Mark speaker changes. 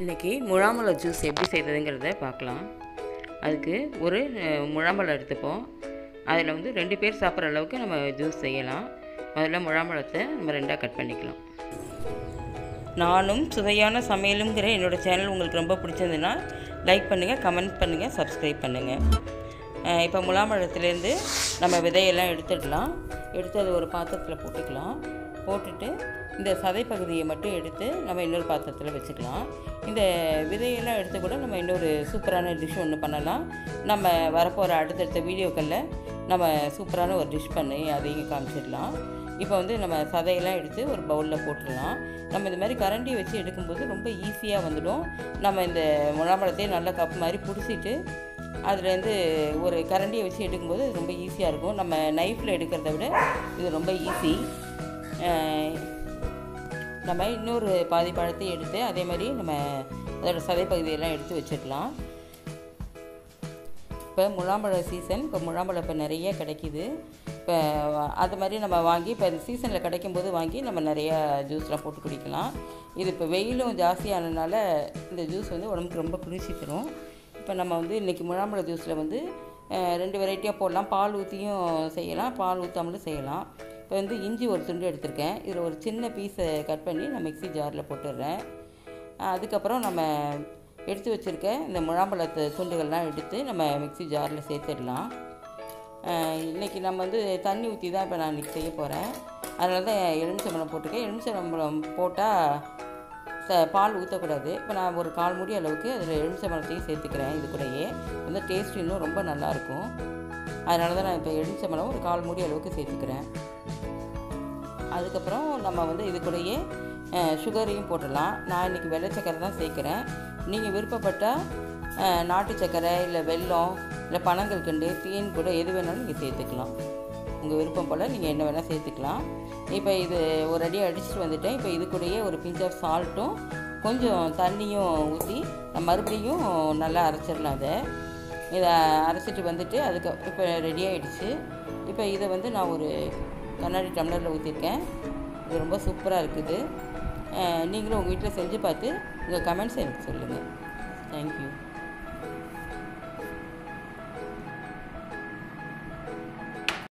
Speaker 1: இன்றைக்கி முழாம்பழம் ஜூஸ் எப்படி செய்கிறதுங்கிறத பார்க்கலாம். அதுக்கு ஒரு முழாம்பழம் எடுத்துப்போம். அதில் வந்து 2 பேர் சாப்பிட்ற அளவுக்கு நம்ம ஜூஸ் செய்யலாம். முதல்ல முழாம்பழத்தை நம்ம 2ஆக கட் பண்ணிக்கலாம். நானும் சுவையான சமையலுங்கிற என்னோடய சேனல் உங்களுக்கு ரொம்ப பிடிச்சிருந்துன்னா லைக் பண்ணுங்கள், கமெண்ட் பண்ணுங்கள், சப்ஸ்கிரைப் பண்ணுங்கள். இப்போ முழாம்பழத்துலேருந்து நம்ம விதையெல்லாம் எடுத்துடலாம். எடுத்து அது ஒரு பாத்திரத்தில் போட்டுக்கலாம். போட்டுட்டு இந்த சதை பகுதியை மட்டும் எடுத்து நம்ம இன்னொரு பாத்திரத்தில் வச்சுக்கலாம். இந்த விதையெல்லாம் எடுத்து கூட நம்ம இன்னொரு சூப்பரான டிஷ் ஒன்று பண்ணலாம். நம்ம வரப்போகிற அடுத்தடுத்த வீடியோக்களில் நம்ம சூப்பரான ஒரு டிஷ் பண்ணி அதையும் காமிச்சிடலாம். இப்போ வந்து நம்ம சதையெல்லாம் எடுத்து ஒரு பவுலில் போட்டுடலாம். நம்ம இந்த மாதிரி கரண்டி வச்சு எடுக்கும்போது ரொம்ப ஈஸியாக வந்துடும். நம்ம இந்த முழாம்பழத்தையும் நல்லா கப் மாதிரி பிடிச்சிட்டு அதுலேருந்து ஒரு கரண்டியை வச்சு எடுக்கும்போது ரொம்ப ஈஸியாக இருக்கும். நம்ம நைஃப்பில் எடுக்கிறத விட இது ரொம்ப ஈஸி. நம்ம இன்னொரு பாதி பழத்தை எடுத்து அதே மாதிரி நம்ம அதோடய சதைப்பகுதியெல்லாம் எடுத்து வச்சிடலாம். இப்போ முழாம்பழ சீசன், இப்போ முழாம்பழம் இப்போ நிறைய கிடைக்கிது. இப்போ அது மாதிரி நம்ம வாங்கி இப்போ இந்த சீசனில் கிடைக்கும்போது வாங்கி நம்ம நிறையா ஜூஸ்லாம் போட்டு குடிக்கலாம். இது இப்போ வெயிலும் ஜாஸ்தியானதுனால இந்த ஜூஸ் வந்து உடம்புக்கு ரொம்ப குளிர்ச்சி தரும். இப்போ நம்ம வந்து இன்றைக்கி முழாம்பழ ஜூஸில் வந்து 2 வெரைட்டியாக போடலாம். பால் ஊற்றியும் செய்யலாம், பால் ஊற்றாமலும் செய்யலாம். இப்போ வந்து இஞ்சி ஒரு துண்டு எடுத்திருக்கேன். இதில் ஒரு சின்ன பீஸை கட் பண்ணி நான் மிக்ஸி ஜாரில் போட்டுடுறேன். அதுக்கப்புறம் நம்ம எடுத்து வச்சுருக்க இந்த முழாம்பழத்து துண்டுகள்லாம் எடுத்து நம்ம மிக்ஸி ஜாரில் சேர்த்துடலாம். இன்றைக்கி நம்ம வந்து தண்ணி ஊற்றி தான் இப்போ நான் இன்றைக்கி செய்ய போகிறேன். அதனால தான் எலுமிச்சம்பழம் போட்டிருக்கேன். எலுமிச்சம்பழம் போட்டால் பால் ஊற்றக்கூடாது. இப்போ நான் ஒரு 1/4 மூடி அளவுக்கு அதில் எலுமிச்சம்பழத்தையும் சேர்த்துக்கிறேன். இது கூடயே வந்து டேஸ்ட் இன்னும் ரொம்ப நல்லாயிருக்கும். அதனால தான் நான் இப்போ எலுமிச்சம்பழம் ஒரு 1/4 மூடி அளவுக்கு சேர்த்துக்கிறேன். அதுக்கப்புறம் நம்ம வந்து இது கூடயே சுகரையும் போட்டுடலாம். நான் இன்றைக்கி வெள்ளை சக்கரை தான் சேர்க்குறேன். நீங்கள் விருப்பப்பட்டால் நாட்டு சக்கரை இல்லை வெல்லம் இல்லை பனங்கற்கண்டு தேன் கூட எது வேணாலும் நீங்கள் சேர்த்துக்கலாம். உங்கள் விருப்பம் போல் நீங்கள் என்ன வேணால் சேர்த்துக்கலாம். இப்போ இது ஒரு அடி அடிச்சுட்டு வந்துட்டேன். இப்போ இது கூடயே ஒரு பிஞ்ச் ஆஃப் சால்ட்டும் கொஞ்சம் தண்ணியும் ஊற்றி நம்ம மறுபடியும் நல்லா அரைச்சிடலாம். இதை அரைச்சிட்டு வந்துட்டு அதுக்கு இப்போ ரெடி ஆகிடுச்சு. இப்போ இதை வந்து நான் ஒரு கண்ணாடி டம்ளரில் ஊற்றிருக்கேன். இது ரொம்ப சூப்பராக இருக்குது. நீங்களும் உங்கள் வீட்டில் செஞ்சு பார்த்து உங்கள் கமெண்ட்ஸ் எனக்கு சொல்லுங்கள். தேங்க்யூ.